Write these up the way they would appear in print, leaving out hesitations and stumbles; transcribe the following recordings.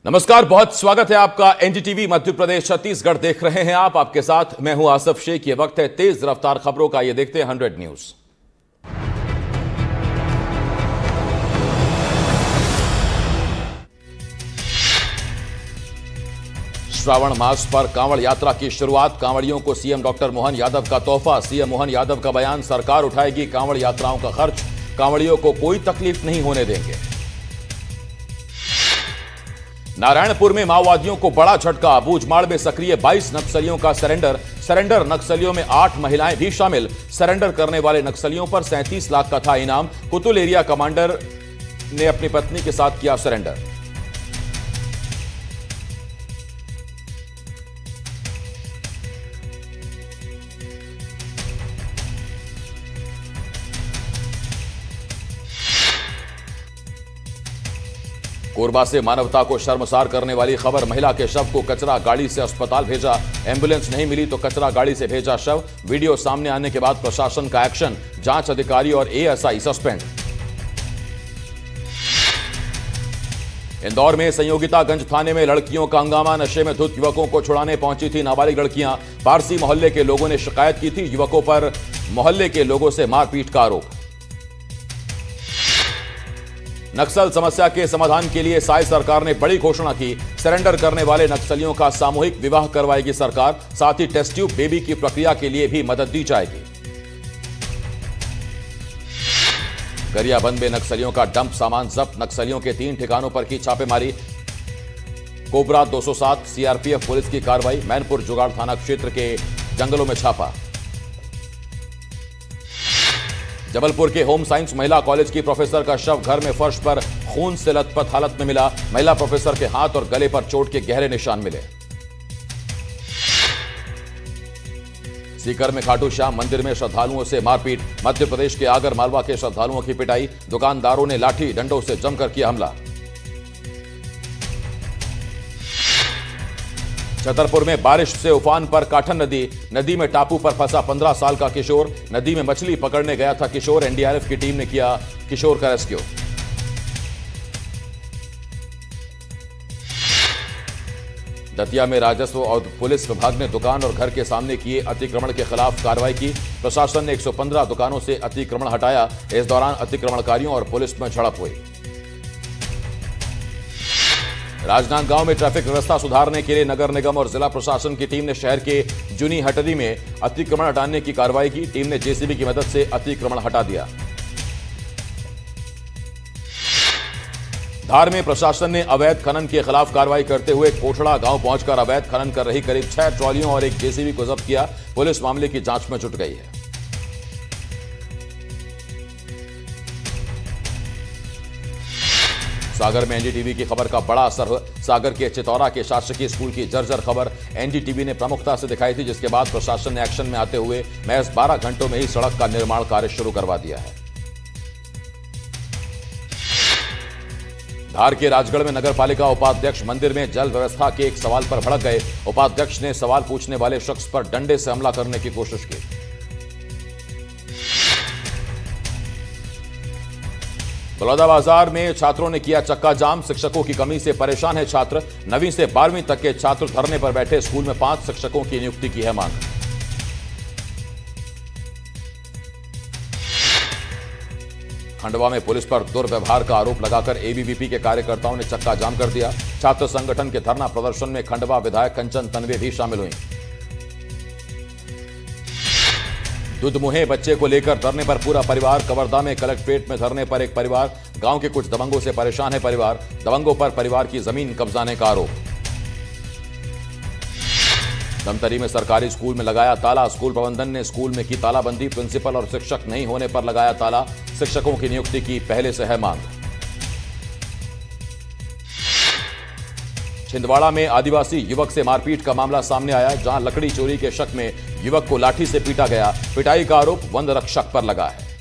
नमस्कार, बहुत स्वागत है आपका। एनडीटीवी मध्य प्रदेश छत्तीसगढ़ देख रहे हैं आप। आपके साथ मैं हूं आसफ शेख। ये वक्त है तेज रफ्तार खबरों का। ये देखते हैं 100 न्यूज। श्रावण मास पर कांवड़ यात्रा की शुरुआत। कांवड़ियों को सीएम डॉक्टर मोहन यादव का तोहफा। सीएम मोहन यादव का बयान, सरकार उठाएगी कांवड़ यात्राओं का खर्च, कांवड़ियों को कोई तकलीफ नहीं होने देंगे। नारायणपुर में माओवादियों को बड़ा झटका। बूझमाड़ में सक्रिय 22 नक्सलियों का सरेंडर नक्सलियों में 8 महिलाएं भी शामिल। सरेंडर करने वाले नक्सलियों पर 37 लाख का था इनाम। कुतुल एरिया कमांडर ने अपनी पत्नी के साथ किया सरेंडर। कोरबा से मानवता को शर्मसार करने वाली खबर। महिला के शव को कचरा गाड़ी से अस्पताल भेजा। एम्बुलेंस नहीं मिली तो कचरा गाड़ी से भेजा शव। वीडियो सामने आने के बाद प्रशासन का एक्शन। जांच अधिकारी और एएसआई सस्पेंड। इंदौर में संयोगितागंज थाने में लड़कियों का हंगामा। नशे में धुत युवकों को छुड़ाने पहुंची थी नाबालिग लड़कियां। पारसी मोहल्ले के लोगों ने शिकायत की थी। युवकों पर मोहल्ले के लोगों से मारपीट का आरोप। नक्सल समस्या के समाधान के लिए साई सरकार ने बड़ी घोषणा की। सरेंडर करने वाले नक्सलियों का सामूहिक विवाह करवाएगी सरकार। साथ ही टेस्ट ट्यूब बेबी की प्रक्रिया के लिए भी मदद दी जाएगी। गरियाबंद में नक्सलियों का डंप सामान जब्त। नक्सलियों के 3 ठिकानों पर की छापेमारी। कोबरा 207 सीआरपीएफ पुलिस की कार्रवाई। मैनपुर जुगाड़ थाना क्षेत्र के जंगलों में छापा। जबलपुर के होम साइंस महिला कॉलेज की प्रोफेसर का शव घर में फर्श पर खून से लथपथ हालत में मिला। महिला प्रोफेसर के हाथ और गले पर चोट के गहरे निशान मिले। सीकर में खाटू श्याम मंदिर में श्रद्धालुओं से मारपीट। मध्य प्रदेश के आगर मालवा के श्रद्धालुओं की पिटाई। दुकानदारों ने लाठी डंडों से जमकर किया हमला। छतरपुर में बारिश से उफान पर काठन नदी में टापू पर फंसा 15 साल का किशोर। नदी में मछली पकड़ने गया था किशोर। एनडीआरएफ की टीम ने किया किशोर का रेस्क्यू। दतिया में राजस्व और पुलिस विभाग ने दुकान और घर के सामने किए अतिक्रमण के खिलाफ कार्रवाई की। प्रशासन ने 115 दुकानों से अतिक्रमण हटाया। इस दौरान अतिक्रमणकारियों और पुलिस में झड़प हुई। राजनांदगांव में ट्रैफिक व्यवस्था सुधारने के लिए नगर निगम और जिला प्रशासन की टीम ने शहर के जुनी हटरी में अतिक्रमण हटाने की कार्रवाई की। टीम ने जेसीबी की मदद से अतिक्रमण हटा दिया। धार में प्रशासन ने अवैध खनन के खिलाफ कार्रवाई करते हुए कोठड़ा गांव पहुंचकर अवैध खनन कर रही करीब 6 ट्रॉलियों और एक जेसीबी को जब्त किया। पुलिस मामले की जांच में जुट गई है। सागर में एनडीटीवी की खबर का बड़ा असर हुआ। सागर के चितौरा के शासकीय स्कूल की जर्जर खबर एनडीटीवी ने प्रमुखता से दिखाई थी, जिसके बाद प्रशासन ने एक्शन में आते हुए महज 12 घंटों में ही सड़क का निर्माण कार्य शुरू करवा दिया है। धार के राजगढ़ में नगरपालिका उपाध्यक्ष मंदिर में जल व्यवस्था के एक सवाल पर भड़क गए। उपाध्यक्ष ने सवाल पूछने वाले शख्स पर डंडे से हमला करने की कोशिश की। बलौदाबाजार में छात्रों ने किया चक्का जाम। शिक्षकों की कमी से परेशान है छात्र। 9वीं से 12वीं तक के छात्र धरने पर बैठे। स्कूल में 5 शिक्षकों की नियुक्ति की है मांग। खंडवा में पुलिस पर दुर्व्यवहार का आरोप लगाकर एबीवीपी के कार्यकर्ताओं ने चक्का जाम कर दिया। छात्र संगठन के धरना प्रदर्शन में खंडवा विधायक कंचन तन्वे भी शामिल हुई। दुधमुहे बच्चे को लेकर धरने पर पूरा परिवार। कवर्धा में कलेक्ट्रेट में धरने पर एक परिवार। गांव के कुछ दबंगों से परेशान है परिवार। दबंगों पर परिवार की जमीन कब्जाने का आरोप। धमतरी में सरकारी स्कूल में लगाया ताला। स्कूल प्रबंधन ने स्कूल में की तालाबंदी। प्रिंसिपल और शिक्षक नहीं होने पर लगाया ताला। शिक्षकों की नियुक्ति की पहले से है मांग। छिंदवाड़ा में आदिवासी युवक से मारपीट का मामला सामने आया, जहां लकड़ी चोरी के शक में युवक को लाठी से पीटा गया। पिटाई का आरोप वन रक्षक पर लगा है।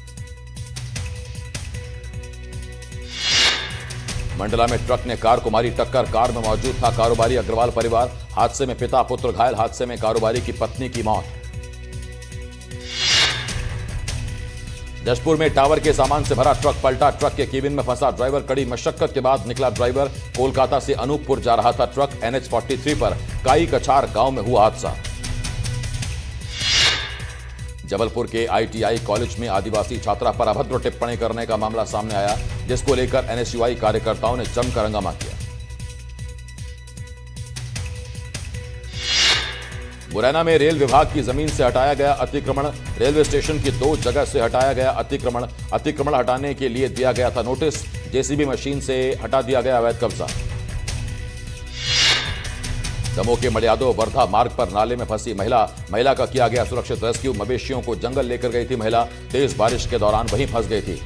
मंडला में ट्रक ने कार को मारी टक्कर। कार में मौजूद था कारोबारी अग्रवाल परिवार। हादसे में पिता पुत्र घायल। हादसे में कारोबारी की पत्नी की मौत। जशपुर में टावर के सामान से भरा ट्रक पलटा, ट्रक के केबिन में फंसा ड्राइवर। कड़ी मशक्कत के बाद निकला ड्राइवर। कोलकाता से अनूपपुर जा रहा था ट्रक। NH 43 पर काई कछार गांव में हुआ हादसा। जबलपुर के ITI कॉलेज में आदिवासी छात्रा पर अभद्र टिप्पणी करने का मामला सामने आया, जिसको लेकर NSUI कार्यकर्ताओं ने जमकर हंगामा किया। मुरैना में रेल विभाग की जमीन से हटाया गया अतिक्रमण। रेलवे स्टेशन की 2 जगह से हटाया गया अतिक्रमण हटाने के लिए दिया गया था नोटिस। JCB मशीन से हटा दिया गया अवैध कब्जा। दमोह के मड़ियादो वर्धा मार्ग पर नाले में फंसी महिला का किया गया सुरक्षित रेस्क्यू। मवेशियों को जंगल लेकर गई थी महिला, तेज बारिश के दौरान वहीं फंस गई थी।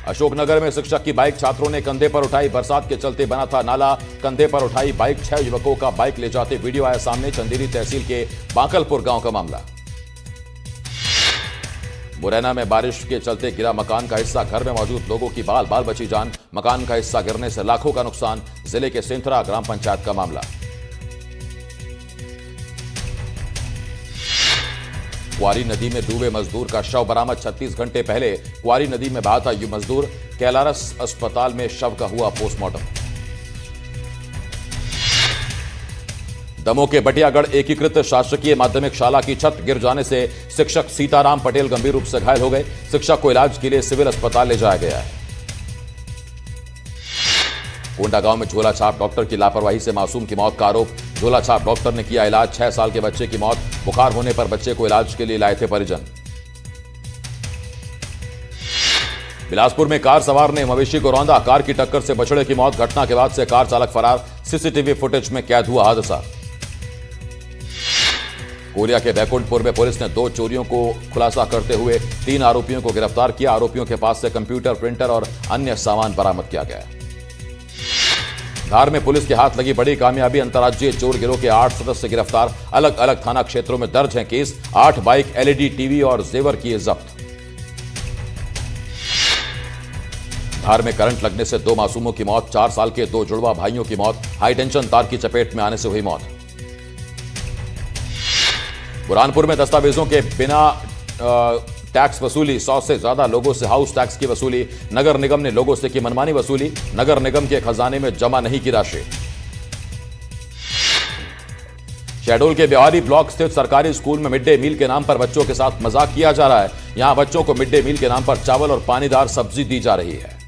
अशोकनगर में शिक्षक की बाइक छात्रों ने कंधे पर उठाई। बरसात के चलते बना था नाला, कंधे पर उठाई बाइक। 6 युवकों का बाइक ले जाते वीडियो आया सामने। चंदेरी तहसील के बांकलपुर गांव का मामला। मुरैना में बारिश के चलते गिरा मकान का हिस्सा, घर में मौजूद लोगों की बाल बची जान। मकान का हिस्सा गिरने से लाखों का नुकसान। जिले के सेंथरा ग्राम पंचायत का मामला। क्वारी नदी में डूबे मजदूर का शव बरामद। 36 घंटे पहले क्वारी नदी में बहा था मजदूर। कैलारस अस्पताल में शव का हुआ पोस्टमार्टम। दमोह के बटियागढ़ एकीकृत शासकीय माध्यमिक शाला की छत गिर जाने से शिक्षक सीताराम पटेल गंभीर रूप से घायल हो गए। शिक्षक को इलाज के लिए सिविल अस्पताल ले जाया गया है। कोंडा गांव में झोला छाप डॉक्टर की लापरवाही से मासूम की मौत का आरोप। झोला छाप डॉक्टर ने किया इलाज, 6 साल के बच्चे की मौत। बुखार होने पर बच्चे को इलाज के लिए लाए थे परिजन। बिलासपुर में कार सवार ने मवेशी को रौंदा, कार की टक्कर से बछड़े की मौत। घटना के बाद से कार चालक फरार। सीसीटीवी फुटेज में कैद हुआ हादसा। कोरिया के बैकुंठपुर में पुलिस ने 2 चोरियों को खुलासा करते हुए 3 आरोपियों को गिरफ्तार किया। आरोपियों के पास से कंप्यूटर, प्रिंटर और अन्य सामान बरामद किया गया। धार में पुलिस के हाथ लगी बड़ी कामयाबी। अंतर्राज्यीय चोर गिरोह के 8 सदस्य गिरफ्तार। अलग अलग थाना क्षेत्रों में दर्ज हैं केस। 8 बाइक, LED टीवी और जेवर किए जब्त। धार में करंट लगने से 2 मासूमों की मौत। 4 साल के 2 जुड़वा भाइयों की मौत। हाई टेंशन तार की चपेट में आने से हुई मौत। बुरहानपुर में दस्तावेजों के बिना टैक्स वसूली। 100 से ज्यादा लोगों से हाउस टैक्स की वसूली। नगर निगम ने लोगों से की मनमानी वसूली। नगर निगम के खजाने में जमा नहीं की राशि। शहडोल के बिहारी ब्लॉक स्थित सरकारी स्कूल में मिड डे मील के नाम पर बच्चों के साथ मजाक किया जा रहा है। यहां बच्चों को मिड डे मील के नाम पर चावल और पानीदार सब्जी दी जा रही है।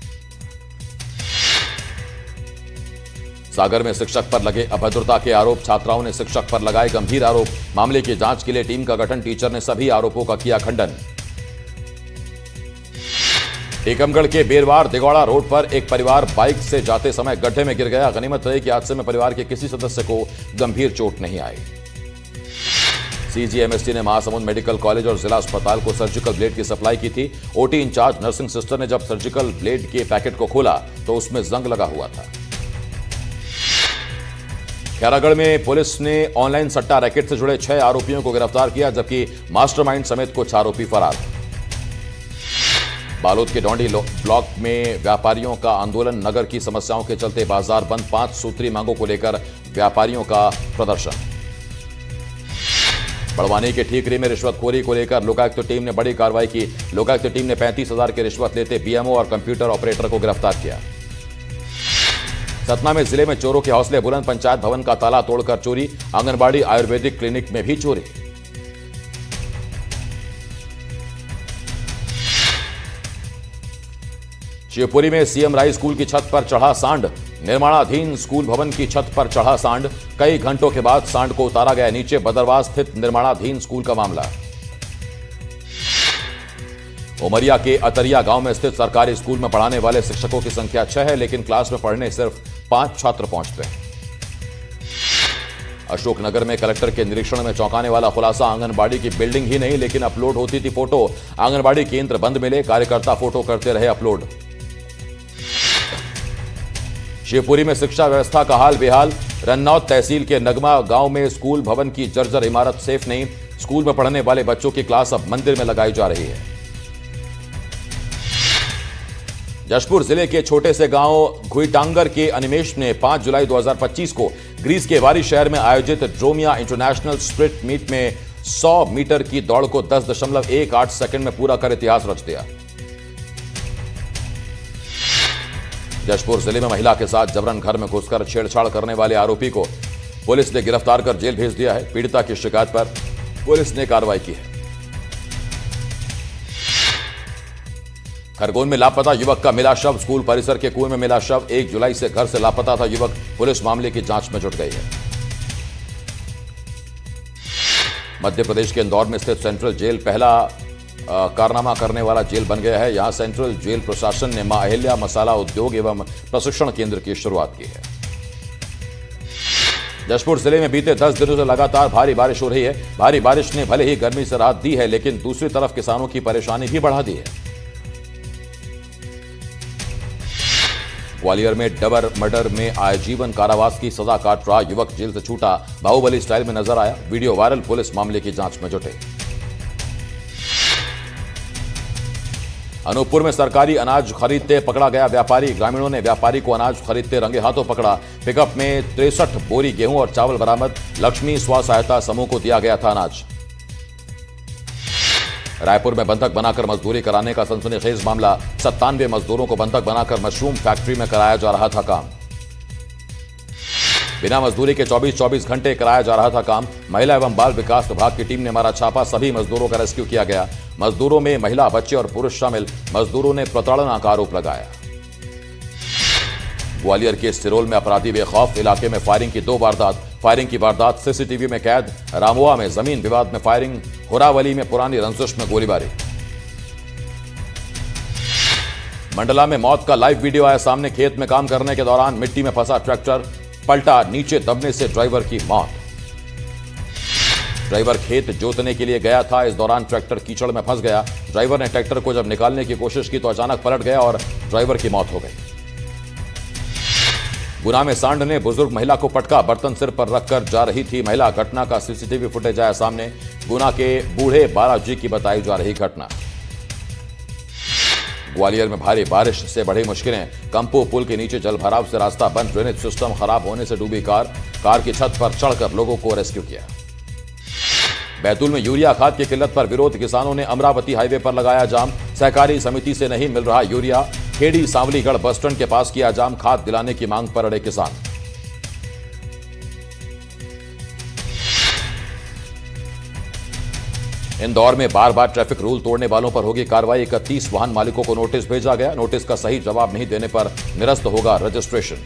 सागर में शिक्षक पर लगे अभद्रता के आरोप। छात्राओं ने शिक्षक पर लगाए गंभीर आरोप। मामले की जांच के लिए टीम का गठन। टीचर ने सभी आरोपों का किया खंडन। टीकमगढ़ के बेरवार दिगौड़ा रोड पर एक परिवार बाइक से जाते समय गड्ढे में गिर गया। गनीमत रही कि हादसे में परिवार के किसी सदस्य को गंभीर चोट नहीं आई। CGMST ने महासमुंद मेडिकल कॉलेज और जिला अस्पताल को सर्जिकल ब्लेड की सप्लाई की थी। OT इंचार्ज नर्सिंग सिस्टर ने जब सर्जिकल ब्लेड के पैकेट को खोला तो उसमें जंग लगा हुआ था। खैरागढ़ में पुलिस ने ऑनलाइन सट्टा रैकेट से जुड़े 6 आरोपियों को गिरफ्तार किया, जबकि मास्टरमाइंड समेत कुछ आरोपी फरार। बालोद के डोंडी ब्लॉक में व्यापारियों का आंदोलन। नगर की समस्याओं के चलते बाजार बंद। 5 सूत्री मांगों को लेकर व्यापारियों का प्रदर्शन। बड़वानी के ठीकरी में रिश्वतखोरी को लेकर लोकायुक्त टीम ने बड़ी कार्रवाई की। लोकायुक्त टीम ने 35,000 की रिश्वत लेते BMO और कंप्यूटर ऑपरेटर को गिरफ्तार किया। सतना में जिले में चोरों के हौसले बुलंद। पंचायत भवन का ताला तोड़कर चोरी। आंगनबाड़ी आयुर्वेदिक क्लिनिक में भी चोरी। शिवपुरी में CM राय स्कूल की छत पर चढ़ा सांड। निर्माणाधीन स्कूल भवन की छत पर चढ़ा सांड। कई घंटों के बाद सांड को उतारा गया नीचे। बदरवास स्थित निर्माणाधीन स्कूल का मामला। उमरिया के अतरिया गांव में स्थित सरकारी स्कूल में पढ़ाने वाले शिक्षकों की संख्या 6 है, लेकिन क्लास में पढ़ने सिर्फ 5 छात्र पहुंचते हैं। अशोकनगर में कलेक्टर के निरीक्षण में चौंकाने वाला खुलासा। आंगनबाड़ी की बिल्डिंग ही नहीं, लेकिन अपलोड होती थी फोटो। आंगनबाड़ी केंद्र बंद मिले, कार्यकर्ता फोटो करते रहे अपलोड। शिवपुरी में शिक्षा व्यवस्था का हाल बेहाल। रन्नौत तहसील के नगमा गांव में स्कूल भवन की जर्जर इमारत सेफ नहीं। स्कूल में पढ़ने वाले बच्चों की क्लास अब मंदिर में लगाई जा रही है। जशपुर जिले के छोटे से गांव घुईटांगर के अनिमेश ने 5 जुलाई 2025 को ग्रीस के वारी शहर में आयोजित ड्रोमिया इंटरनेशनल स्प्रिट मीट में 100 मीटर की दौड़ को 10.18 सेकंड में पूरा कर इतिहास रच दिया। जशपुर जिले में महिला के साथ जबरन घर में घुसकर छेड़छाड़ करने वाले आरोपी को पुलिस ने गिरफ्तार कर जेल भेज दिया है। पीड़िता की शिकायत पर पुलिस ने कार्रवाई की है। खरगोन में लापता युवक का मिला शव, स्कूल परिसर के कुएं में मिला शव। 1 जुलाई से घर से लापता था युवक, पुलिस मामले की जांच में जुट गई है। मध्य प्रदेश के इंदौर में स्थित सेंट्रल जेल पहला कारनामा करने वाला जेल बन गया है। यहां सेंट्रल जेल प्रशासन ने मां अहिल्या मसाला उद्योग एवं प्रशिक्षण केंद्र की शुरुआत की है। जशपुर जिले में बीते 10 दिनों से लगातार भारी बारिश हो रही है। भारी बारिश ने भले ही गर्मी से राहत दी है, लेकिन दूसरी तरफ किसानों की परेशानी भी बढ़ा दी है। ग्वालियर में डबल मर्डर में आजीवन कारावास की सजा काट रहा युवक जेल से छूटा, बाहुबली स्टाइल में नजर आया। वीडियो वायरल, पुलिस मामले की जांच में जुटे। अनूपपुर में सरकारी अनाज खरीदते पकड़ा गया व्यापारी, ग्रामीणों ने व्यापारी को अनाज खरीदते रंगे हाथों पकड़ा। पिकअप में 63 बोरी गेहूं और चावल बरामद, लक्ष्मी स्व सहायता समूह को दिया गया था अनाज। रायपुर में बंधक बनाकर मजदूरी कराने का सनसनीखेज मामला, 97 मजदूरों को बंधक बनाकर मशरूम फैक्ट्री में कराया जा रहा था काम। बिना मजदूरी के 24-24 घंटे कराया जा रहा था काम। महिला एवं बाल विकास विभाग की टीम ने मारा छापा, सभी मजदूरों का रेस्क्यू किया गया। मजदूरों में महिला, बच्चे और पुरुष शामिल। मजदूरों ने प्रताड़ना का आरोप लगाया। ग्वालियर के सिरोल में अपराधी बेखौफ, इलाके में फायरिंग की 2 वारदात। फायरिंग की वारदात सीसीटीवी में कैद। रामुआ में जमीन विवाद में फायरिंग, होरावली में पुरानी रंजिश में गोलीबारी। मंडला में मौत का लाइव वीडियो आया सामने, खेत में काम करने के दौरान मिट्टी में फंसा ट्रैक्टर पलटा, नीचे दबने से ड्राइवर की मौत। ड्राइवर खेत जोतने के लिए गया था, इस दौरान ट्रैक्टर कीचड़ में फंस गया। ड्राइवर ने ट्रैक्टर को जब निकालने की कोशिश की तो अचानक पलट गया और ड्राइवर की मौत हो गई। गुना में सांड ने बुजुर्ग महिला को पटका, बर्तन सिर पर रखकर जा रही थी महिला। घटना का सीसीटीवी फुटेज आया सामने। गुना के बूढ़े बालाजी की बताई जा रही घटना। ग्वालियर में भारी बारिश से बढ़ी मुश्किलें, कंपो पुल के नीचे जलभराव से रास्ता बंद, ड्रेनेज सिस्टम खराब होने से डूबी कार की छत पर चढ़कर लोगों को रेस्क्यू किया। बैतूल में यूरिया खाद की किल्लत पर विरोध, किसानों ने अमरावती हाईवे पर लगाया जाम। सहकारी समिति से नहीं मिल रहा urea, Khedi Sanwaligarh bus stand के पास किया जाम, खाद दिलाने की मांग पर अड़े किसान। इंदौर में बार बार ट्रैफिक रूल तोड़ने वालों पर होगी कार्रवाई। 31 वाहन मालिकों को नोटिस भेजा गया। नोटिस का सही जवाब नहीं देने पर निरस्त होगा रजिस्ट्रेशन।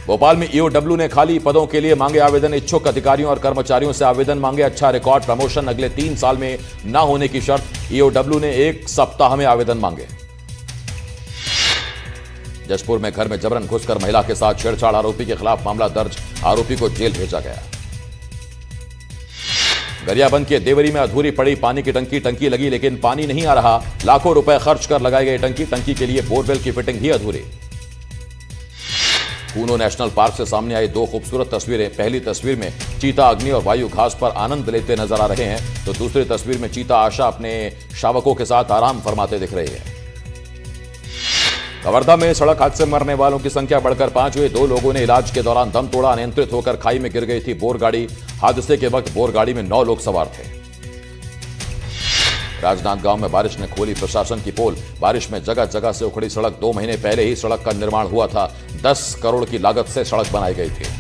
भोपाल में ईओडब्ल्यू ने खाली पदों के लिए मांगे आवेदन, इच्छुक अधिकारियों और कर्मचारियों से आवेदन मांगे। अच्छा रिकॉर्ड, प्रमोशन अगले 3 साल में न होने की शर्त। ईओडब्ल्यू ने 1 सप्ताह में आवेदन मांगे। जशपुर में घर में जबरन घुसकर महिला के साथ छेड़छाड़, आरोपी के खिलाफ मामला दर्ज, आरोपी को जेल भेजा गया। गरियाबंद के देवरी में अधूरी पड़ी पानी की टंकी लगी लेकिन पानी नहीं आ रहा। लाखों रुपए खर्च कर लगाई गई टंकी के लिए बोरवेल की फिटिंग भी अधूरी। कूनो नेशनल पार्क से सामने आई 2 खूबसूरत तस्वीरें। पहली तस्वीर में चीता अग्नि और वायु घास पर आनंद लेते नजर आ रहे हैं, तो दूसरी तस्वीर में चीता आशा अपने शावकों के साथ आराम फरमाते दिख रही है। कवर्धा में सड़क हादसे में मरने वालों की संख्या बढ़कर 5 हुई। 2 लोगों ने इलाज के दौरान दम तोड़ा, अनियंत्रित होकर खाई में गिर गई थी बोर गाड़ी। हादसे के वक्त बोर गाड़ी में 9 लोग सवार थे। राजनांदगांव में बारिश ने खोली प्रशासन की पोल। बारिश में जगह जगह से उखड़ी सड़क। 2 महीने पहले ही सड़क का निर्माण हुआ था। 10 करोड़ की लागत से सड़क बनाई गई थी।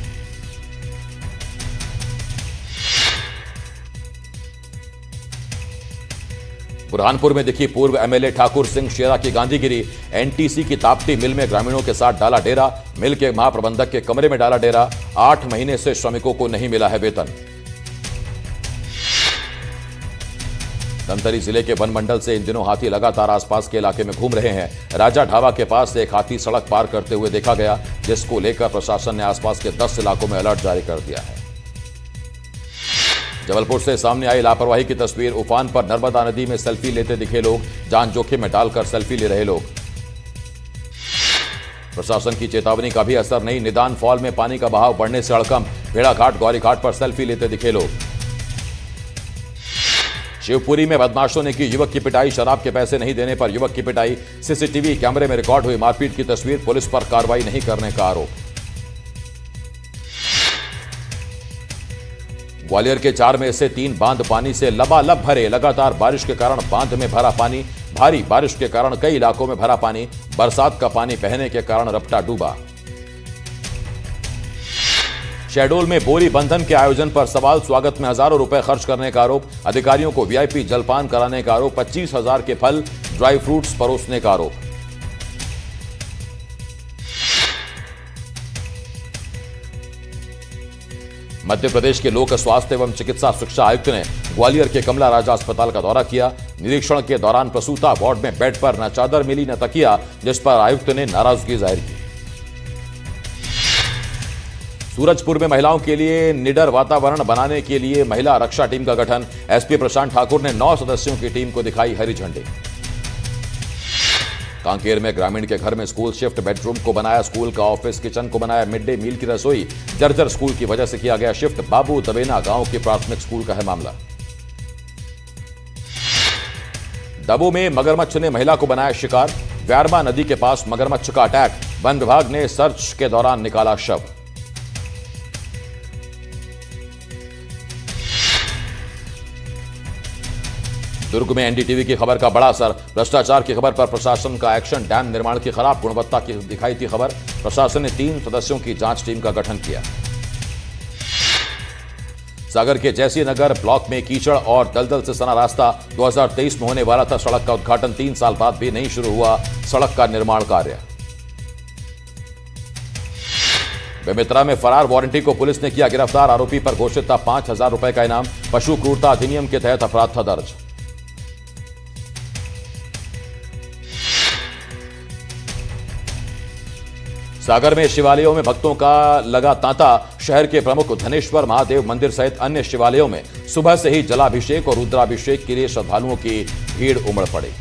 बुरहानपुर में दिखी पूर्व एमएलए ठाकुर सिंह शेरा की गांधीगिरी। एनटीसी की ताप्ती मिल में ग्रामीणों के साथ डाला डेरा। मिल के महाप्रबंधक के कमरे में डाला डेरा। 8 महीने से श्रमिकों को नहीं मिला है वेतन। धमतरी जिले के वन मंडल से इन दिनों हाथी लगातार आसपास के इलाके में घूम रहे हैं। राजा ढाबा के पास से एक हाथी सड़क पार करते हुए देखा गया, जिसको लेकर प्रशासन ने आसपास के 10 इलाकों में अलर्ट जारी कर दिया है। जबलपुर से सामने आई लापरवाही की तस्वीर। उफान पर नर्मदा नदी में सेल्फी लेते दिखे लोग। जान जोखिम में डालकर सेल्फी ले रहे लोग। प्रशासन की चेतावनी का भी असर नहीं। निदान फॉल में पानी का बहाव बढ़ने से हड़कंप। भेड़ाघाट गौरीघाट पर सेल्फी लेते दिखे लोग। शिवपुरी में बदमाशों ने की युवक की पिटाई। शराब के पैसे नहीं देने पर युवक की पिटाई। सीसीटीवी कैमरे में रिकॉर्ड हुई मारपीट की तस्वीर। पुलिस पर कार्रवाई नहीं करने का आरोप। ग्वालियर के 4 में से 3 बांध पानी से लबालब भरे। लगातार बारिश के कारण बांध में भरा पानी। भारी बारिश के कारण कई इलाकों में भरा पानी। बरसात का पानी बहने के कारण रपटा डूबा। शहडोल में बोरी बंधन के आयोजन पर सवाल। स्वागत में हजारों रुपए खर्च करने का आरोप। अधिकारियों को वीआईपी जलपान कराने का आरोप। 25,000 के फल ड्राई फ्रूट्स परोसने का आरोप। मध्य प्रदेश के लोक स्वास्थ्य एवं चिकित्सा शिक्षा आयुक्त ने ग्वालियर के कमला राजा अस्पताल का दौरा किया। निरीक्षण के दौरान प्रसूता वार्ड में बेड पर न चादर मिली न तकिया, जिस पर आयुक्त ने नाराजगी जाहिर की। सूरजपुर में महिलाओं के लिए निडर वातावरण बनाने के लिए महिला रक्षा टीम का गठन। एसपी प्रशांत ठाकुर ने 9 सदस्यों की टीम को दिखाई हरी झंडी। कांकेर में ग्रामीण के घर में स्कूल शिफ्ट। बेडरूम को बनाया स्कूल का ऑफिस, किचन को बनाया मिड डे मील की रसोई। जर्जर स्कूल की वजह से किया गया शिफ्ट। बाबू दबेना गांव के प्राथमिक स्कूल का है मामला। दबो में मगरमच्छ ने महिला को बनाया शिकार। व्यारमा नदी के पास मगरमच्छ का अटैक। वन विभाग ने सर्च के दौरान निकाला शव। दुर्ग में एनडीटीवी की खबर का बड़ा असर। भ्रष्टाचार की खबर पर प्रशासन का एक्शन। डैम निर्माण की खराब गुणवत्ता की दिखाई थी खबर। प्रशासन ने 3 सदस्यों की जांच टीम का गठन किया। सागर के जैसी नगर ब्लॉक में कीचड़ और दलदल से सना रास्ता। 2023 में होने वाला था सड़क का उद्घाटन। 3 साल बाद भी नहीं शुरू हुआ सड़क का निर्माण कार्य। बेमेतरा में फरार वारंटी को पुलिस ने किया गिरफ्तार। आरोपी पर घोषित था 5,000 रुपए का इनाम। पशु क्रूरता अधिनियम के तहत अपराध था दर्ज। सागर में शिवालयों में भक्तों का लगा तांता। शहर के प्रमुख धनेश्वर महादेव मंदिर सहित अन्य शिवालयों में सुबह से ही जलाभिषेक और रुद्राभिषेक के लिए श्रद्धालुओं की भीड़ उमड़ पड़ी।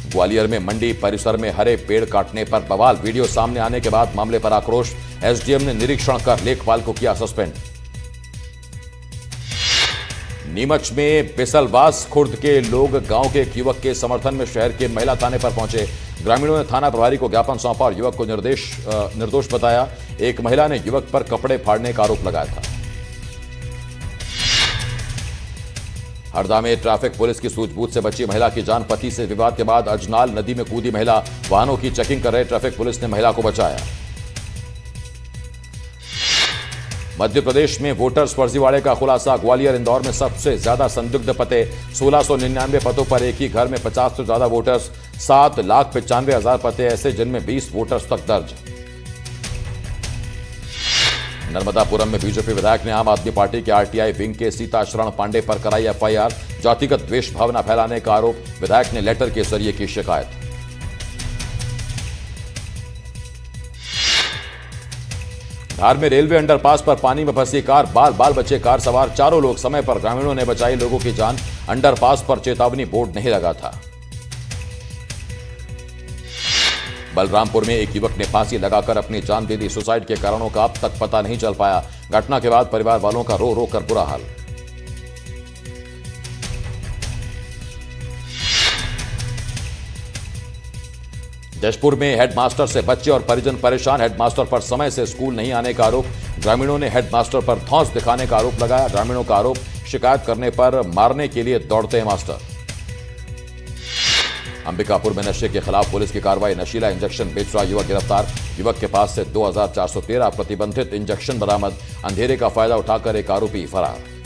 ग्वालियर में मंडी परिसर में हरे पेड़ काटने पर बवाल। वीडियो सामने आने के बाद मामले पर आक्रोश। एसडीएम ने निरीक्षण कर लेखपाल को किया सस्पेंड। नीमच में बिसलवास खुर्द के लोग गांव के एक युवक के समर्थन में शहर के महिला थाने पर पहुंचे। ग्रामीणों ने थाना प्रभारी को ज्ञापन सौंपा और युवक को निर्दोष बताया। एक महिला ने युवक पर कपड़े फाड़ने का आरोप लगाया था। हरदा में ट्रैफिक पुलिस की सूझबूझ से बची महिला की जान। पति से विवाद के बाद अजनाल नदी में कूदी महिला। वाहनों की चेकिंग कर रहे ट्रैफिक पुलिस ने महिला को बचाया। मध्य प्रदेश में वोटर्स फर्जीवाड़े का खुलासा। ग्वालियर इंदौर में सबसे ज्यादा संदिग्ध पते। 1699 पतों पर एक ही घर में 50 से ज्यादा वोटर्स। 7,95,000 पते ऐसे जिनमें 20 वोटर्स तक दर्ज। नर्मदापुरम में बीजेपी विधायक ने आम आदमी पार्टी के आरटीआई विंग के सीता शरण पांडे पर कराई एफआईआर। जातिगत द्वेष भावना फैलाने का आरोप। विधायक ने लेटर के जरिए की शिकायत। धार में रेलवे अंडरपास पर पानी में फंसी कार। बाल बाल बचे कार सवार। चारों लोग समय पर। ग्रामीणों ने बचाई लोगों की जान। अंडरपास पर चेतावनी बोर्ड नहीं लगा था। बलरामपुर में एक युवक ने फांसी लगाकर अपनी जान दे दी। सुसाइड के कारणों का अब तक पता नहीं चल पाया। घटना के बाद परिवार वालों का रो रो कर बुरा हाल। जशपुर में हेडमास्टर से बच्चे और परिजन परेशान। हेडमास्टर पर समय से स्कूल नहीं आने का आरोप। ग्रामीणों ने हेडमास्टर पर धौंस दिखाने का आरोप लगाया। ग्रामीणों का आरोप शिकायत करने पर मारने के लिए दौड़ते हैं मास्टर। अंबिकापुर में नशे के खिलाफ पुलिस की कार्रवाई। नशीला इंजेक्शन बेच रहा युवक गिरफ्तार। युवक के पास से 2,413 प्रतिबंधित इंजेक्शन बरामद। अंधेरे का फायदा उठाकर एक आरोपी फरार।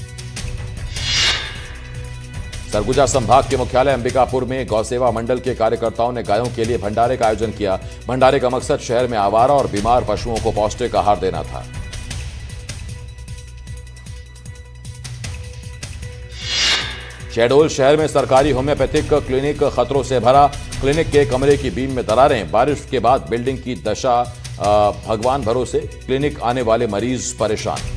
सरगुजा संभाग के मुख्यालय अंबिकापुर में गौसेवा मंडल के कार्यकर्ताओं ने गायों के लिए भंडारे का आयोजन किया। भंडारे का मकसद शहर में आवारा और बीमार पशुओं को पौष्टिक आहार देना था। शहडोल शहर में सरकारी होम्योपैथिक क्लिनिक खतरों से भरा। क्लिनिक के कमरे की बीम में दरारें। बारिश के बाद बिल्डिंग की दशा। भगवान भरोसे क्लिनिक आने वाले मरीज परेशान।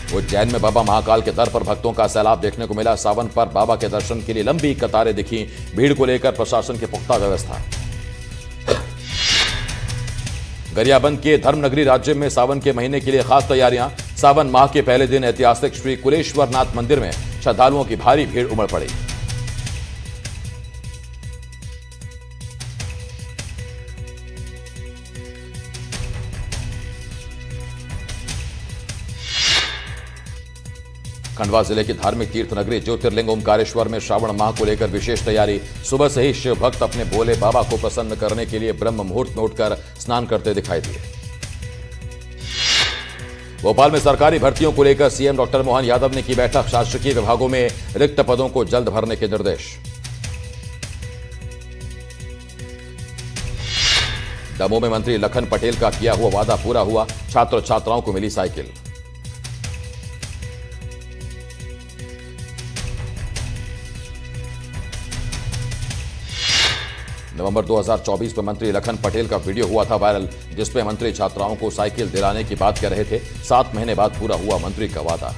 उज्जैन में बाबा महाकाल के दर पर भक्तों का सैलाब देखने को मिला। सावन पर बाबा के दर्शन के लिए लंबी कतारें दिखी। भीड़ को लेकर प्रशासन की पुख्ता व्यवस्था। गरियाबंद के धर्मनगरी राज्य में सावन के महीने के लिए खास तैयारियां। सावन माह के पहले दिन ऐतिहासिक श्री कुलेश्वरनाथ मंदिर में श्रद्धालुओं की भारी भीड़ उमड़ पड़ी। खंडवा जिले की धार्मिक तीर्थ नगरी ज्योतिर्लिंग ओमकारेश्वर में श्रावण माह को लेकर विशेष तैयारी। सुबह से ही शिव भक्त अपने भोले बाबा को प्रसन्न करने के लिए ब्रह्म मुहूर्त में उठकर स्नान करते दिखाई दिए। भोपाल में सरकारी भर्तियों को लेकर सीएम डॉक्टर मोहन यादव ने की बैठक। शासकीय विभागों में रिक्त पदों को जल्द भरने के निर्देश। दमोह में मंत्री लखन पटेल का किया हुआ वादा पूरा हुआ। छात्र छात्राओं को मिली साइकिल। नवंबर 2024 में मंत्री लखन पटेल का वीडियो हुआ था वायरल, जिसमें मंत्री छात्राओं को साइकिल दिलाने की बात कह रहे थे। 7 महीने बाद पूरा हुआ मंत्री का वादा।